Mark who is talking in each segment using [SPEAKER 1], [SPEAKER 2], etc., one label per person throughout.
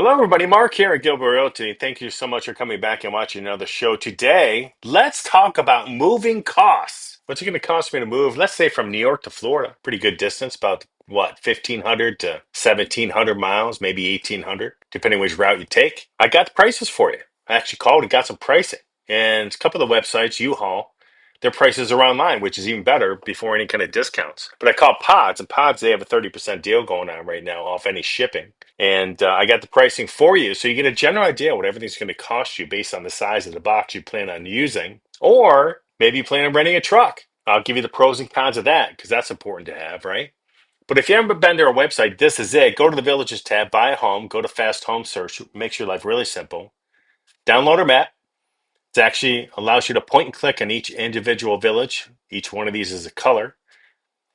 [SPEAKER 1] Hello, everybody. Mark here at Gilbo Realty. Thank you so much for coming back and watching another show today. Let's talk about moving costs. What's it going to cost me to move? Let's say from New York to Florida. Pretty good distance, about what, 1,500 to 1,700 miles, maybe 1,800, depending which route you take. I got the prices for you. I actually called and got some pricing. And a couple of the websites, uhaul, their prices are online, which is even better before any kind of discounts. But I called Pods, and Pods, they have a 30% deal going on right now off any shipping. And I got the pricing for you. So you get a general idea what everything's going to cost you based on the size of the box you plan on using. Or maybe you plan on renting a truck. I'll give you the pros and cons of that because that's important to have, right? But if you haven't been to our website, this is it. Go to the Villages tab, buy a home, go to Fast Home Search, makes your life really simple. Download our map. It actually allows you to point and click on each individual village. Each one of these is a color,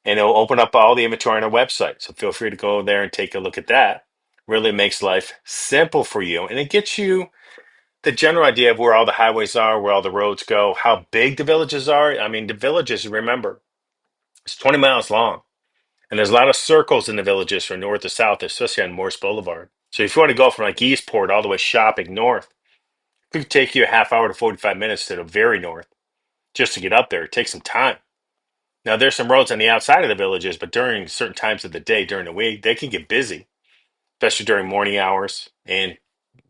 [SPEAKER 1] and it'll open up all the inventory on our website. So feel free to go there and take a look at that. Really makes life simple for you, and it gets you the general idea of where all the highways are, where all the roads go, how big the villages are. I mean, the villages, remember, it's 20 miles long, and there's a lot of circles in the villages from north to south, especially on Morse Boulevard. So if you want to go from like Eastport all the way shopping north, it could take you a half hour to 45 minutes to the very north just to get up there. It takes some time. Now, there's some roads on the outside of the villages, but during certain times of the day, during the week, they can get busy, especially during morning hours and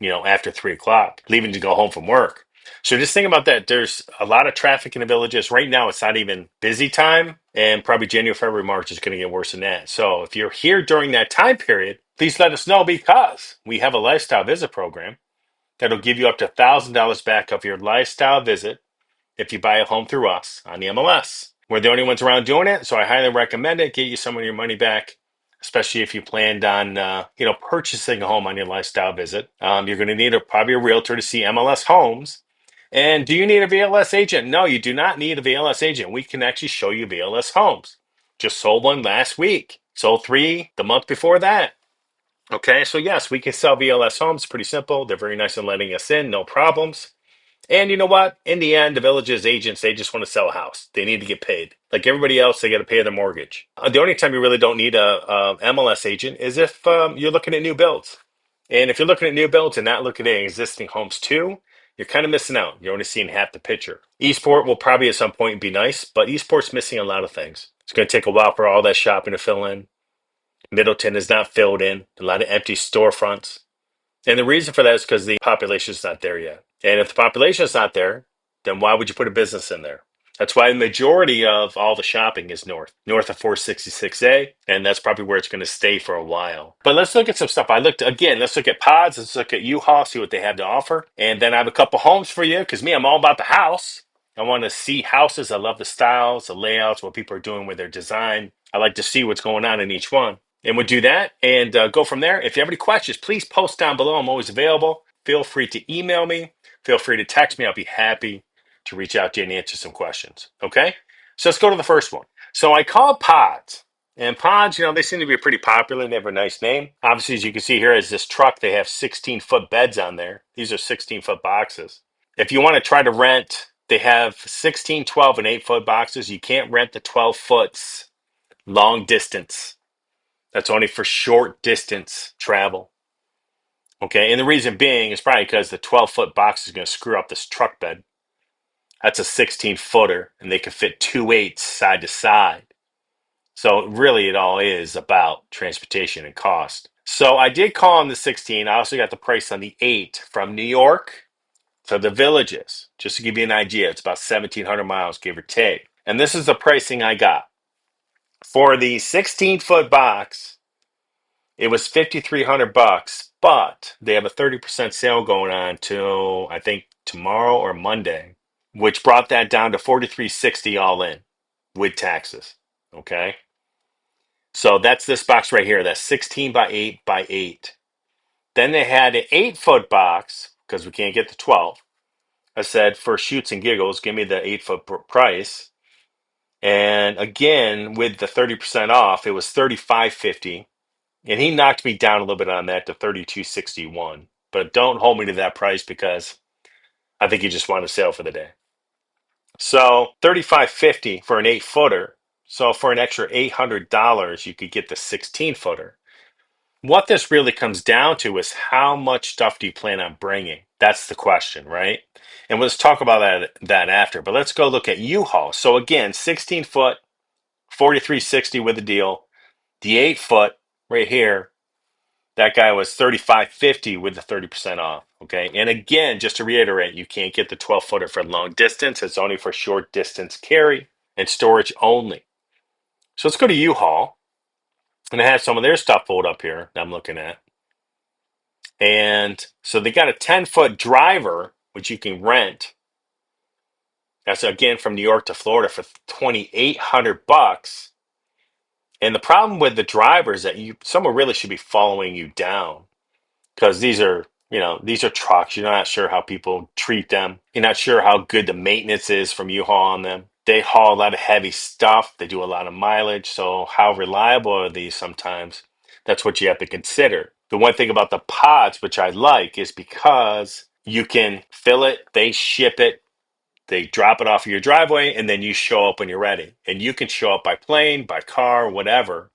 [SPEAKER 1] after 3 o'clock, leaving to go home from work. So just think about that. There's a lot of traffic in the villages. Right now, it's not even busy time, and probably January, February, March is going to get worse than that. So if you're here during that time period, please let us know because we have a lifestyle visit program that'll give you up to $1,000 back of your lifestyle visit if you buy a home through us on the MLS. We're the only ones around doing it, so I highly recommend it. Get you some of your money back, especially if you planned on purchasing a home on your lifestyle visit. You're going to need probably a realtor to see MLS homes. And do you need a VLS agent? No, you do not need a VLS agent. We can actually show you VLS homes. Just sold one last week. Sold three the month before that. Okay, so yes, we can sell VLS homes. Pretty simple. They're very nice in letting us in, no problems. And you know what? In the end, the village's agents, they just want to sell a house. They need to get paid. Like everybody else, they got to pay their mortgage. The only time you really don't need a MLS agent is if you're looking at new builds. And if you're looking at new builds and not looking at existing homes too, you're kind of missing out. You're only seeing half the picture. Eastport will probably at some point be nice, but Eastport's missing a lot of things. It's going to take a while for all that shopping to fill in. Middleton is not filled in. A lot of empty storefronts. And the reason for that is because the population is not there yet. And if the population is not there, then why would you put a business in there? That's why the majority of all the shopping is north of 466A, and that's probably where it's going to stay for a while. But let's look at some stuff. Let's look at Pods, let's look at U-Haul, see what they have to offer. And then I have a couple homes for you, because me, I'm all about the house. I want to see houses. I love the styles, the layouts, what people are doing with their design. I like to see what's going on in each one. And we'll do that and go from there. If you have any questions, please post down below. I'm always available. Feel free to email me. Feel free to text me. I'll be happy to reach out to you and answer some questions. Okay? So let's go to the first one. So I called Pods. And Pods, they seem to be pretty popular. They have a nice name. Obviously, as you can see here, is this truck. They have 16-foot beds on there. These are 16-foot boxes. If you want to try to rent, they have 16, 12, and 8-foot boxes. You can't rent the 12 foots long distance. That's only for short distance travel. Okay, and the reason being is probably because the 12-foot box is going to screw up this truck bed. That's a 16-footer, and they can fit 2/8 side to side. So really, it all is about transportation and cost. So I did call on the 16. I also got the price on the 8 from New York to the villages. Just to give you an idea, it's about 1,700 miles, give or take. And this is the pricing I got. For the 16-foot box, it was $5,300, but they have a 30% sale going on till I think tomorrow or Monday, which brought that down to $4,360 all in with taxes. Okay. So that's this box right here. That's 16 by 8 by 8. Then they had an 8-foot box because we can't get the 12. I said, for shoots and giggles, give me the 8-foot price. And again, with the 30% off, it was $3,550. And he knocked me down a little bit on that to 32.61. But don't hold me to that price because I think you just want to sell for the day. So 35.50 for an 8-footer. So for an extra $800, you could get the 16-footer. what this really comes down to is how much stuff do you plan on bringing? That's the question, right? And let's talk about that after. But let's go look at U-Haul. So again, 16 foot, 4360 with the deal. The 8 foot right here, that guy was 3550 with the 30% off. Okay. And again, just to reiterate, you can't get the 12 footer for long distance. It's only for short distance carry and storage only. So let's go to U-Haul. And I have some of their stuff pulled up here that I'm looking at. And so they got a 10-foot driver, which you can rent. That's again from New York to Florida for 2,800 bucks. And the problem with the driver is that someone really should be following you down because these are trucks. You're not sure how people treat them. You're not sure how good the maintenance is from U-Haul on them. They haul a lot of heavy stuff. They do a lot of mileage. So how reliable are these sometimes? That's what you have to consider. The one thing about the pods, which I like, is because you can fill it, they ship it, they drop it off of your driveway, and then you show up when you're ready. And you can show up by plane, by car, whatever.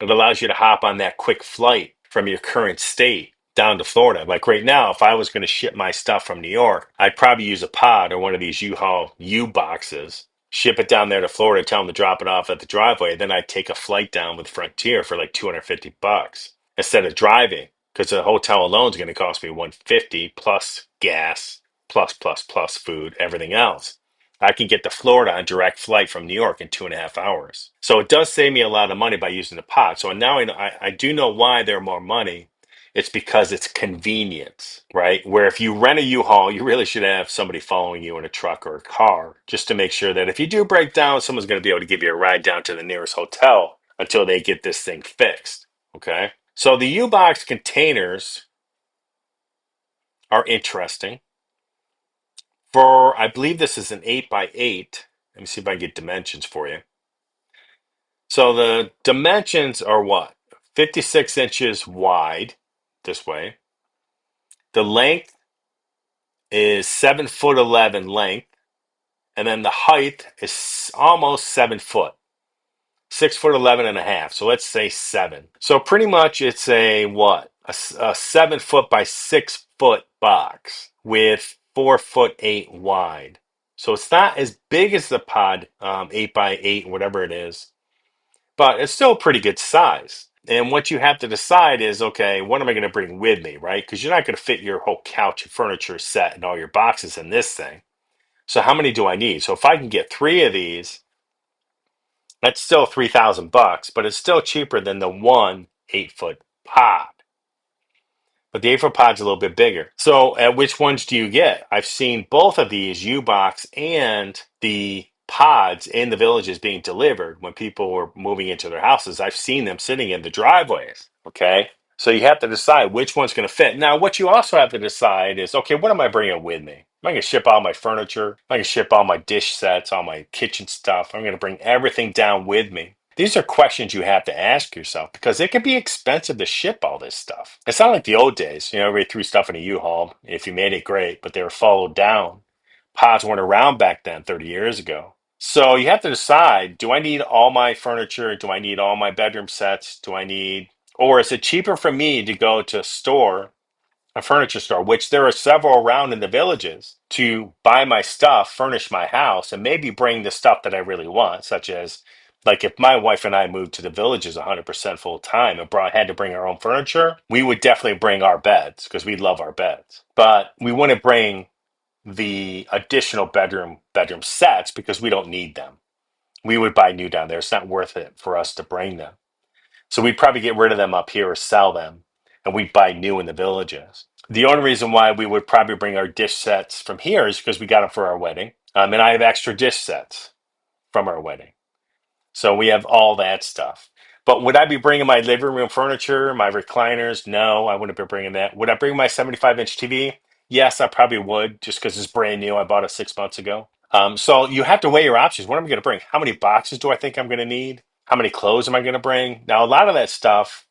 [SPEAKER 1] It allows you to hop on that quick flight from your current state down to Florida. Like right now, if I was going to ship my stuff from New York, I'd probably use a pod or one of these U-Haul U boxes, ship it down there to Florida, tell them to drop it off at the driveway. Then I'd take a flight down with Frontier for like 250 bucks instead of driving because the hotel alone is going to cost me 150 plus gas, plus food, everything else. I can get to Florida on direct flight from New York in 2.5 hours. So it does save me a lot of money by using the pod. So now I do know why they're more money. It's because it's convenience, right? Where if you rent a U-Haul, you really should have somebody following you in a truck or a car just to make sure that if you do break down, someone's going to be able to give you a ride down to the nearest hotel until they get this thing fixed. Okay. So the U-Box containers are interesting. I believe this is an 8x8. Let me see if I can get dimensions for you. So the dimensions are what? 56 inches wide this way. The length is 7 foot 11 length. And then the height is almost 7 foot. 6 foot 11 and a half. So let's say 7. So pretty much it's a what? A 7 foot by 6 foot box with 4 foot 8 wide. So it's not as big as the pod 8x8, whatever it is, but it's still a pretty good size. And what you have to decide is, okay, what am I going to bring with me, right? Because you're not going to fit your whole couch and furniture set and all your boxes in this thing. So how many do I need? So if I can get 3 of these, that's still 3,000 bucks, but it's still cheaper than the one 8 foot pod. But the 8 foot pod's a little bit bigger. So which ones do you get? I've seen both of these U-Box and the pods in the villages being delivered when people were moving into their houses. I've seen them sitting in the driveways. Okay. So you have to decide which one's going to fit. Now, what you also have to decide is, okay, what am I bringing with me? Am I going to ship all my furniture? Am I going to ship all my dish sets, all my kitchen stuff? I'm going to bring everything down with me. These are questions you have to ask yourself because it can be expensive to ship all this stuff. It's not like the old days. Everybody threw stuff in a U-Haul. If you made it, great, but they were followed down. Pods weren't around back then, 30 years ago. So you have to decide, do I need all my furniture? Do I need all my bedroom sets? Or is it cheaper for me to go to a furniture store, which there are several around in the villages, to buy my stuff, furnish my house, and maybe bring the stuff that I really want, such as like if my wife and I moved to the villages 100% full time and had to bring our own furniture, we would definitely bring our beds because we love our beds. But we wouldn't bring the additional bedroom sets because we don't need them. We would buy new down there. It's not worth it for us to bring them. So we'd probably get rid of them up here or sell them, and we'd buy new in the villages. The only reason why we would probably bring our dish sets from here is because we got them for our wedding. And I have extra dish sets from our wedding. So we have all that stuff. But would I be bringing my living room furniture, my recliners? No, I wouldn't be bringing that. Would I bring my 75-inch TV? Yes, I probably would, just because it's brand new. I bought it 6 months ago. So you have to weigh your options. What am I going to bring? How many boxes do I think I'm going to need? How many clothes am I going to bring? Now, a lot of that stuff,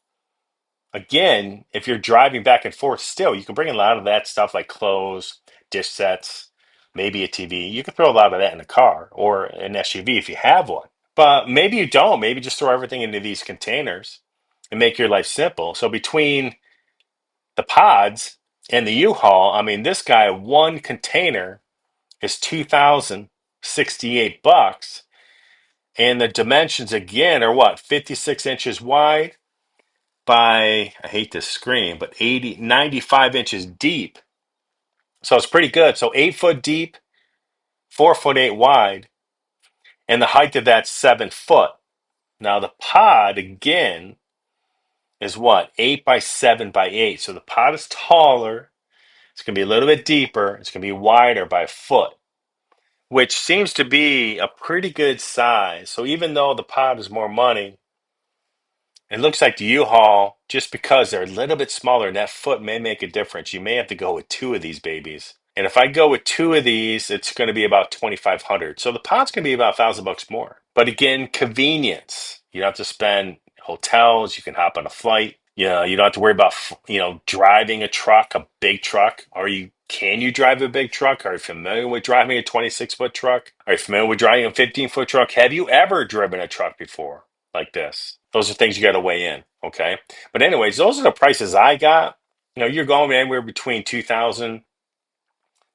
[SPEAKER 1] again, if you're driving back and forth still, you can bring a lot of that stuff like clothes, dish sets, maybe a TV. You can throw a lot of that in a car or an SUV if you have one. But maybe you don't. Maybe just throw everything into these containers and make your life simple. So between the pods and the U-Haul, I mean, this guy, one container is 2,068 bucks. And the dimensions again are what? 56 inches wide by, I hate to scream, but 95 inches deep. So it's pretty good. So 8 foot deep, 4 foot 8 wide, and the height of that's 7 foot. Now the pod again is what? 8 by 7 by 8. So the pod is taller. It's going to be a little bit deeper. It's going to be wider by a foot, which seems to be a pretty good size. So even though the pod is more money, it looks like the U-Haul, just because they're a little bit smaller, and that foot may make a difference. You may have to go with two of these babies. And if I go with two of these, it's going to be about 2,500. So the pod's going to be about 1,000 bucks more. But again, convenience. You don't have to spend hotels. You can hop on a flight. You don't have to worry about driving a truck, a big truck. Can you drive a big truck? Are you familiar with driving a 26-foot truck? Are you familiar with driving a 15-foot truck? Have you ever driven a truck before like this? Those are things you got to weigh in, okay? But anyways, those are the prices I got. You're going anywhere between 2,000.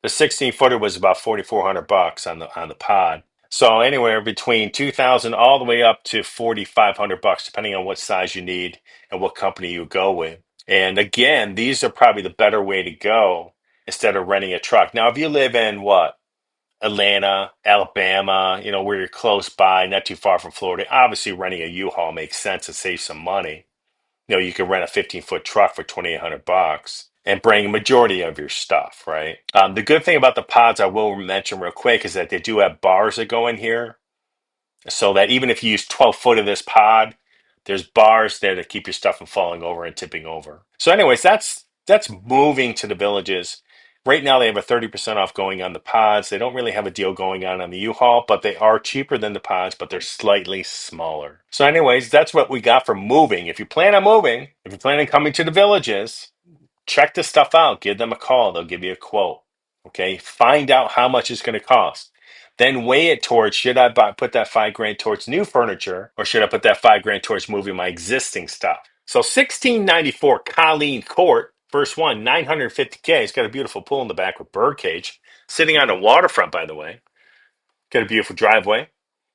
[SPEAKER 1] The 16-footer was about 4,400 bucks on the pod. So anywhere between 2,000 all the way up to 4,500 bucks, depending on what size you need and what company you go with. And again, these are probably the better way to go instead of renting a truck. Now, if you live in what? Atlanta, Alabama, where you're close by, not too far from Florida, obviously renting a U-Haul makes sense and save some money. You can rent a 15-foot truck for 2,800 bucks and bring a majority of your stuff, right? The good thing about the pods, I will mention real quick, is that they do have bars that go in here, so that even if you use 12 foot of this pod, there's bars there to keep your stuff from falling over and tipping over. So anyways, that's moving to the villages. Right now they have a 30% off going on the pods. They don't really have a deal going on the U-Haul, but they are cheaper than the pods, but they're slightly smaller. So anyways, that's what we got for moving. If you plan on moving, if you plan on coming to the villages, check this stuff out. Give them a call. They'll give you a quote. Okay. Find out how much it's going to cost. Then weigh it towards, should I put that 5 grand towards new furniture, or should I put that 5 grand towards moving my existing stuff? So 1694 Colleen Court, first one, 950K. It's got a beautiful pool in the back with birdcage. Sitting on a waterfront, by the way. Got a beautiful driveway.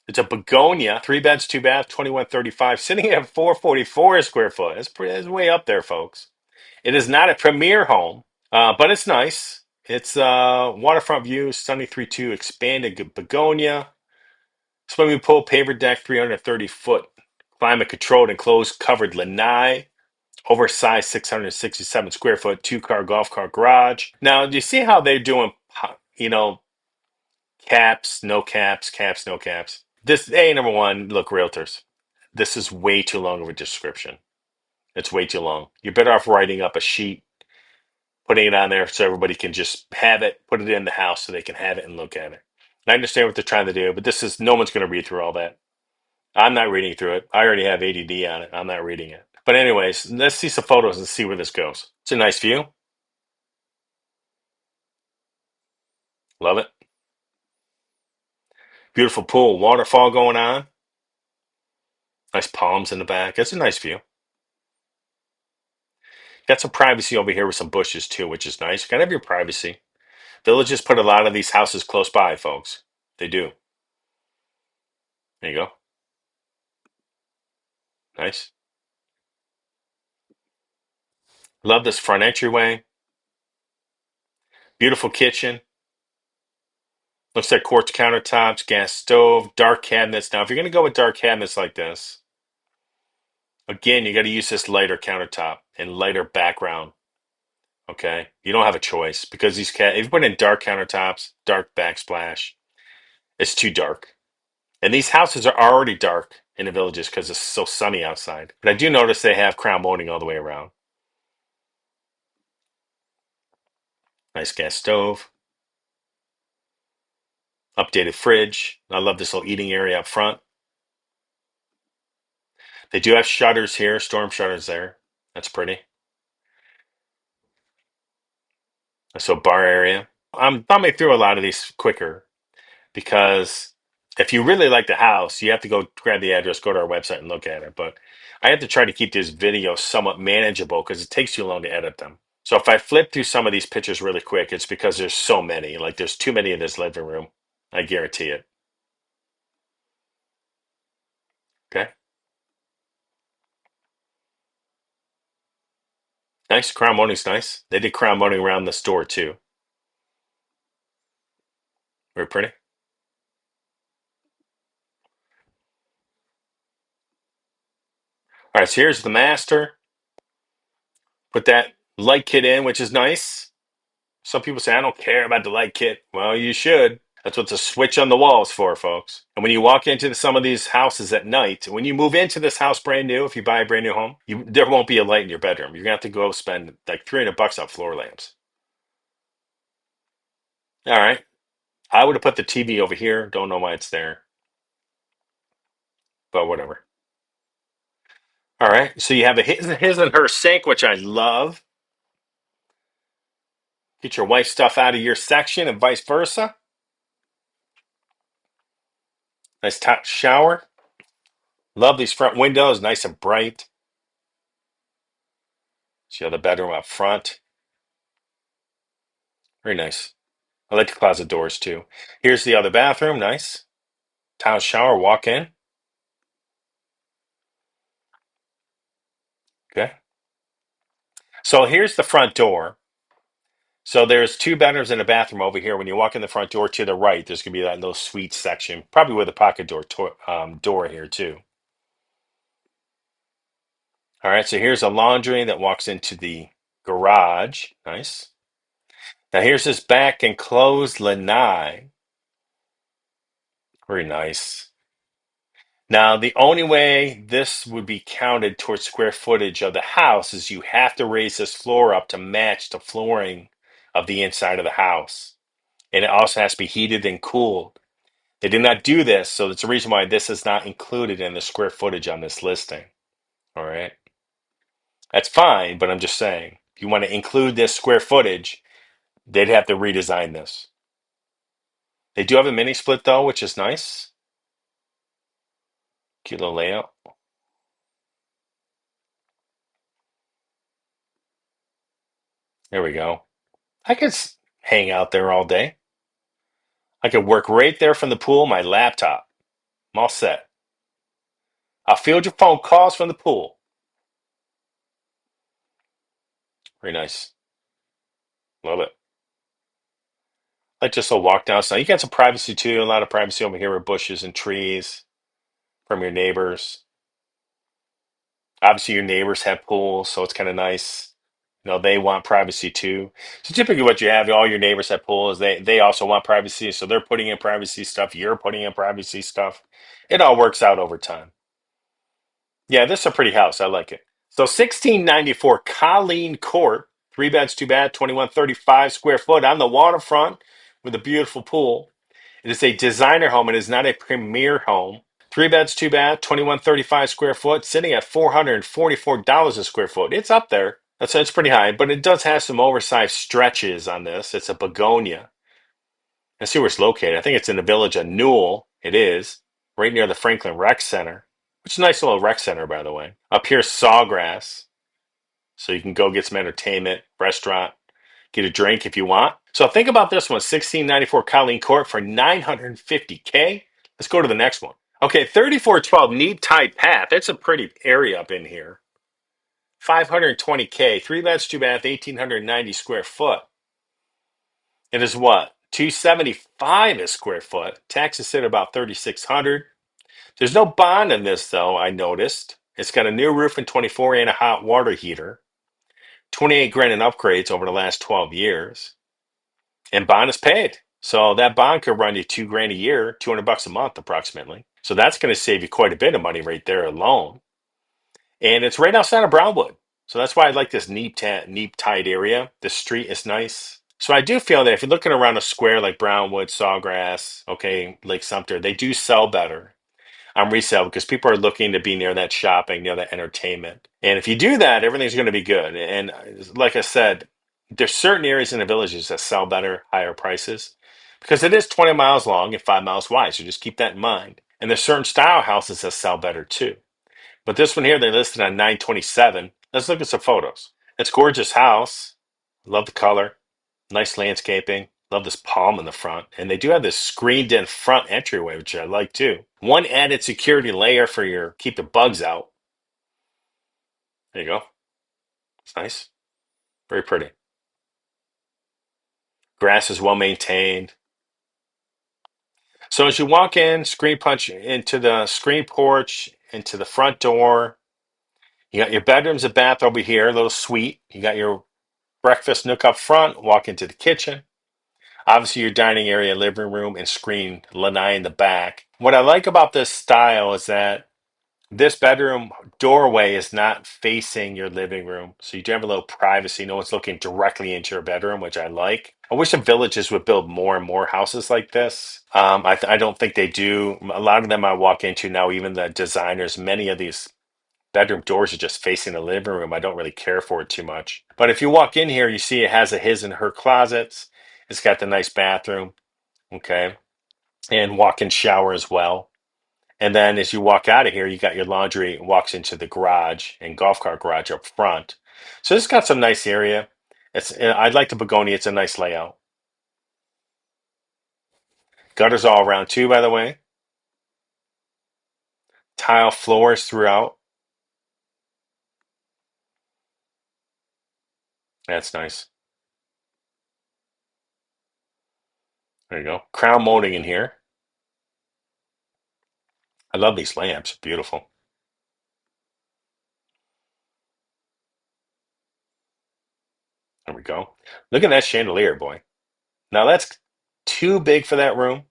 [SPEAKER 1] It's a Begonia, 3 beds, 2 baths, 2135, sitting at 444 square foot. That's way up there, folks. It is not a premier home, but it's nice. It's waterfront view, sunny 3-2, expanded Begonia, swimming pool, paver deck, 330-foot, climate controlled, enclosed, covered lanai, oversized 667 square foot, 2-car golf cart garage. Now, do you see how they're doing, you know, caps, no caps, caps, no caps? Number one, look, realtors, this is way too long of a description. It's way too long. You're better off writing up a sheet, putting it on there so everybody can just have it, put it in the house so they can have it and look at it. And I understand what they're trying to do, but no one's going to read through all that. I'm not reading through it. I already have ADD on it. I'm not reading it. But anyways, let's see some photos and see where this goes. It's a nice view. Love it. Beautiful pool, waterfall going on. Nice palms in the back. It's a nice view. Got some privacy over here with some bushes too, which is nice. You gotta have your privacy. Villages put a lot of these houses close by, folks. They do. There you go. Nice. Love this front entryway. Beautiful kitchen. Looks like quartz countertops, gas stove, dark cabinets. Now, if you're going to go with dark cabinets like this, again, you got to use this lighter countertop and lighter background. Okay, you don't have a choice because if you put in dark countertops, dark backsplash, it's too dark. And these houses are already dark in the villages because it's so sunny outside. But I do notice they have crown molding all the way around. Nice gas stove, updated fridge. I love this little eating area up front. They do have shutters here, storm shutters there. That's pretty. So bar area. I'm thumbing through a lot of these quicker because if you really like the house, you have to go grab the address, go to our website and look at it. But I have to try to keep this video somewhat manageable because it takes too long to edit them. So if I flip through some of these pictures really quick, it's because there's so many. Like there's too many in this living room. I guarantee it. Okay. Nice. Crown molding's nice. They did crown molding around the store too. Very pretty. All right, so here's the master. Put that light kit in, which is nice. Some people say, I don't care about the light kit. Well, you should. That's what the switch on the wall is for, folks. And when you walk into some of these houses at night, when you move into this house brand new, if you buy a brand new home, there won't be a light in your bedroom. You're gonna have to go spend like $300 on floor lamps. All right. I would have put the TV over here. Don't know why it's there, but whatever. All right. So you have a his and her sink, which I love. Get your wife's stuff out of your section and vice versa. Nice top shower. Love these front windows, nice and bright. See the bedroom up front. Very nice. I like the closet doors too. Here's the other bathroom. Nice. Tile shower, walk in. Okay. So here's the front door. So there's two bedrooms and a bathroom over here. When you walk in the front door to the right, there's gonna be that little suite section, probably with a pocket door here too. All right. So here's a laundry that walks into the garage. Nice. Now here's this back enclosed lanai. Very nice. Now, the only way this would be counted towards square footage of the house is you have to raise this floor up to match the flooring of the inside of the house. And it also has to be heated and cooled. They did not do this, so that's the reason why this is not included in the square footage on this listing. All right. That's fine, but I'm just saying, if you want to include this square footage, they'd have to redesign this. They do have a mini split though, which is nice. Cute little layout. There we go. I could hang out there all day. I could work right there from the pool, my laptop. I'm all set. I'll field your phone calls from the pool. Very nice. Love it. Like just a walk down. So you got some privacy too. A lot of privacy over here with bushes and trees from your neighbors. Obviously, your neighbors have pools, so it's kind of nice. You know, they want privacy too. So typically, what you have, all your neighbors have pools. They also want privacy, so they're putting in privacy stuff. You're putting in privacy stuff. It all works out over time. Yeah, this is a pretty house. I like it. So 1694 Colleen Court, three beds, two bath, 2135 square foot on the waterfront with a beautiful pool. It is a designer home. It is not a premier home. Three beds, two bath, 2135 square foot, sitting at $444 a square foot. It's up there. That's pretty high, but it does have some oversized stretches on this. It's a begonia. Let's see where it's located. I think it's in the village of Newell. It is right near the Franklin Rec Center, which is a nice little rec center, by the way. Up here, Sawgrass, so you can go get some entertainment, restaurant, get a drink if you want. So think about this one, 1694 Colleen Court for 950K. Let's go to the next one. Okay, 3412 Neat Tide Path. It's a pretty area up in here. 520K, three beds, two bath, 1890 square foot. It is what? 275 a square foot. Taxes sit about 3600. There's no bond in this though, I noticed. It's got a new roof and 24 and a hot water heater. 28 grand in upgrades over the last 12 years. And bond is paid. So that bond could run you 2 grand a year, $200 a month approximately. So that's going to save you quite a bit of money right there alone. And it's right outside of Brownwood. So that's why I like this Neep Tide area. The street is nice. So I do feel that if you're looking around a square like Brownwood, Sawgrass, okay, Lake Sumter, they do sell better on resale because people are looking to be near that shopping, near that entertainment. And if you do that, everything's going to be good. And like I said, there's certain areas in the villages that sell better, higher prices because it is 20 miles long and 5 miles wide. So just keep that in mind. And there's certain style houses that sell better too. But this one here, they listed on 927. Let's look at some photos. It's a gorgeous house. Love the color. Nice landscaping. Love this palm in the front. And they do have this screened in front entryway, which I like too. One added security layer for your keep the bugs out. There you go. It's nice. Very pretty. Grass is well maintained. So as you walk in, screen punch into the screen porch, into the front door. You got your bedrooms and bath over here, a little suite. You got your breakfast nook up front. Walk into the kitchen. Obviously, your dining area, living room, and screen lanai in the back. What I like about this style is that this bedroom doorway is not facing your living room. So you do have a little privacy. No one's looking directly into your bedroom, which I like. I wish the villages would build more and more houses like this. I don't think they do. A lot of them I walk into now, even the designers, many of these bedroom doors are just facing the living room. I don't really care for it too much. But if you walk in here, you see it has a his and her closets. It's got the nice bathroom, okay, and walk-in shower as well. And then as you walk out of here, you got your laundry walks into the garage and golf cart garage up front. So it's got some nice area. I'd like the Begonia. It's a nice layout. Gutters all around too, by the way. Tile floors throughout. That's nice. There you go. Crown molding in here. I love these lamps. Beautiful. There we go. Look at that chandelier, boy. Now that's too big for that room,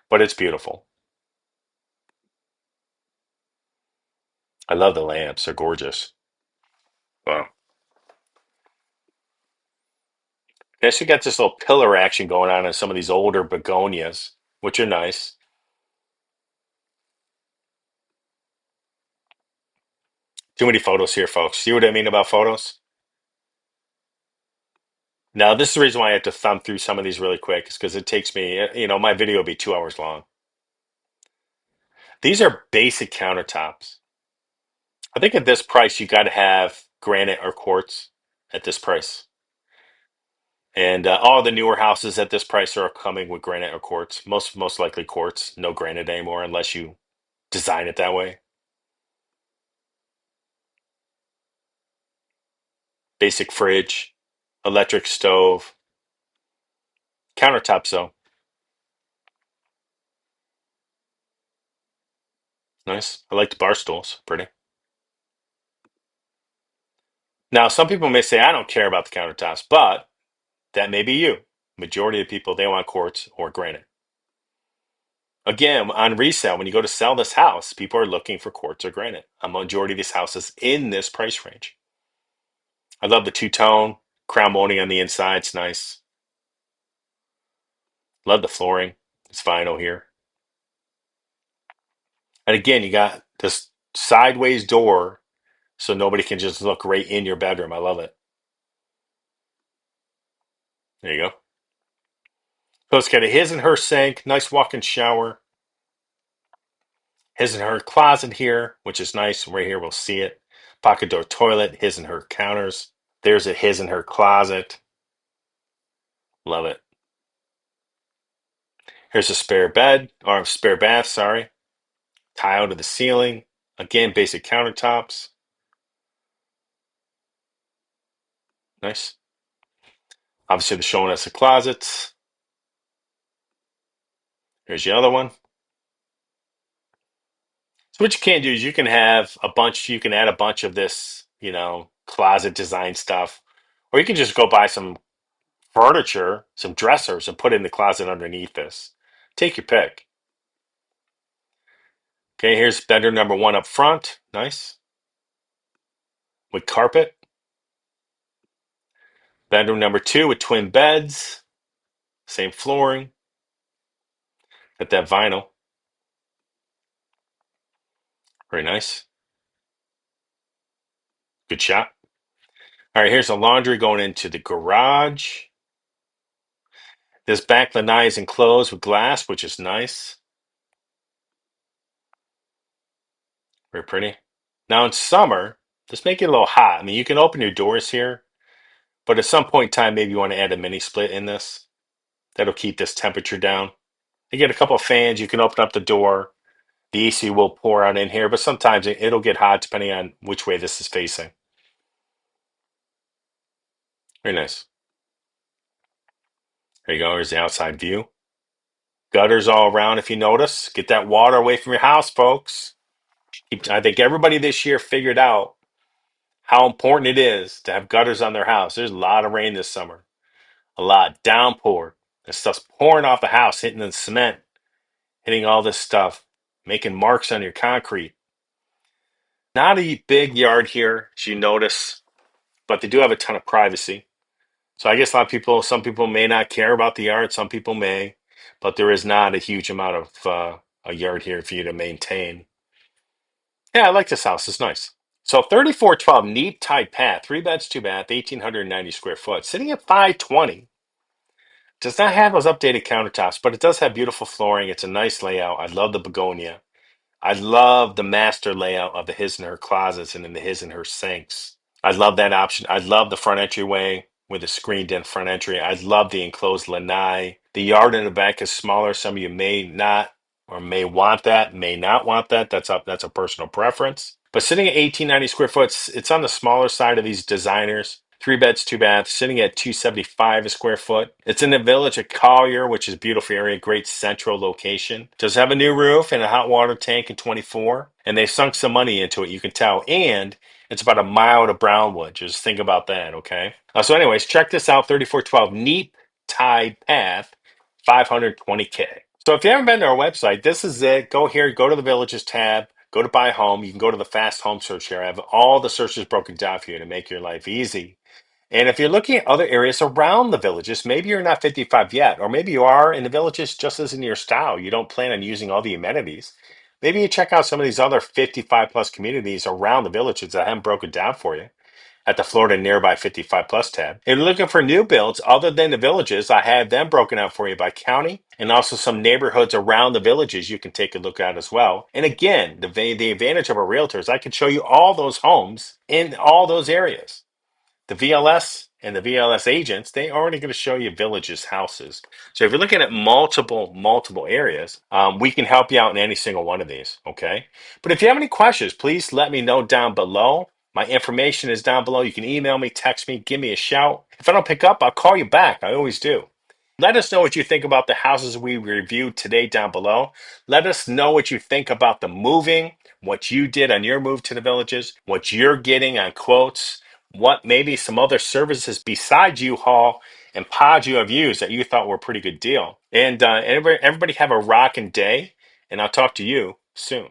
[SPEAKER 1] but it's beautiful. I love the lamps. They're gorgeous. Wow. Yes, you got this little pillar action going on in some of these older begonias, which are nice. Too many photos here, folks. See what I mean about photos? Now, this is the reason why I have to thumb through some of these really quick, is because it takes me, my video will be 2 hours long. These are basic countertops. I think at this price, you got to have granite or quartz at this price. And all the newer houses at this price are coming with granite or quartz. Most likely quartz, no granite anymore, unless you design it that way. Basic fridge, electric stove, countertops though. Nice. I like the bar stools. Pretty. Now, some people may say, I don't care about the countertops, but that may be you. Majority of people, they want quartz or granite. Again, on resale, when you go to sell this house, people are looking for quartz or granite. A majority of these houses in this price range. I love the two-tone crown molding on the inside. It's nice. Love the flooring. It's vinyl here. And again, you got this sideways door so nobody can just look right in your bedroom. I love it. There you go. So it's got a his and her sink, nice walk-in shower, his and her closet here, which is nice. Right here, we'll see it. Pocket door toilet, his and her counters. There's a his and her closet. Love it. Here's a spare bed, or spare bath, sorry. Tile to the ceiling. Again, basic countertops. Nice. Obviously, they're showing us the closets. Here's the other one. So what you can do is you can add a bunch of this, closet design stuff, or you can just go buy some furniture, some dressers, and put it in the closet underneath this. Take your pick. Okay, here's bedroom number one up front. Nice. With carpet. Bedroom number two with twin beds. Same flooring. Got that vinyl. Very nice. Good shot. All right, here's the laundry going into the garage. This back lanai is enclosed with glass, which is nice. Very pretty. Now in summer, just make it a little hot. I mean, you can open your doors here, but at some point in time, maybe you want to add a mini split in this. That'll keep this temperature down. You get a couple of fans, you can open up the door. The AC will pour out in here, but sometimes it'll get hot depending on which way this is facing. Very nice. There you go. Here's the outside view. Gutters all around if you notice. Get that water away from your house, folks. I think everybody this year figured out how important it is to have gutters on their house. There's a lot of rain this summer, a lot downpour. The stuff's pouring off the house, hitting the cement, hitting all this stuff, making marks on your concrete. Not a big yard here, as you notice, but they do have a ton of privacy. So I guess a lot of people, some people may not care about the yard, some people may, but there is not a huge amount of a yard here for you to maintain. Yeah, I like this house. It's nice. So 3412 neat tight path, 3 beds, 2 bath, 1,890 square foot, sitting at 520. Does not have those updated countertops, but it does have beautiful flooring. It's a nice layout. I love the begonia. I love the master layout of the his and her closets and then the his and her sinks. I love that option. I love the front entryway with a screened in front entry. I love the enclosed lanai. The yard in the back is smaller. Some of you may not or may want that, may not want that. That's a personal preference. But sitting at 1,890 square foot, it's on the smaller side of these designers. 3 beds, 2 baths, sitting at 275 a square foot. It's in the village of Collier, which is a beautiful area, great central location. Does have a new roof and a hot water tank in 24. And they sunk some money into it, you can tell. And it's about a mile to Brownwood. Just think about that, okay? So, anyways, check this out: 3412 Neat Tide Path, 520K. So, if you haven't been to our website, this is it. Go here, go to the Villages tab, go to Buy Home. You can go to the Fast Home search here. I have all the searches broken down for you to make your life easy. And if you're looking at other areas around the Villages, maybe you're not 55 yet, or maybe you are in the Villages just as in your style. You don't plan on using all the amenities. Maybe you check out some of these other 55 plus communities around the Villages that I haven't broken down for you at the Florida Nearby 55 Plus tab. If you're looking for new builds other than the Villages, I have them broken out for you by county and also some neighborhoods around the Villages you can take a look at as well. And again, the advantage of a realtor is I can show you all those homes in all those areas. The VLS and the VLS agents, they already going to show you villages, houses. So if you're looking at multiple areas, we can help you out in any single one of these, okay? But if you have any questions, please let me know down below. My information is down below. You can email me, text me, give me a shout. If I don't pick up, I'll call you back. I always do. Let us know what you think about the houses we reviewed today down below. Let us know what you think about the moving, what you did on your move to the villages, what you're getting on quotes, what maybe some other services besides U-Haul and pods you have used that you thought were a pretty good deal. And everybody have a rocking day, and I'll talk to you soon.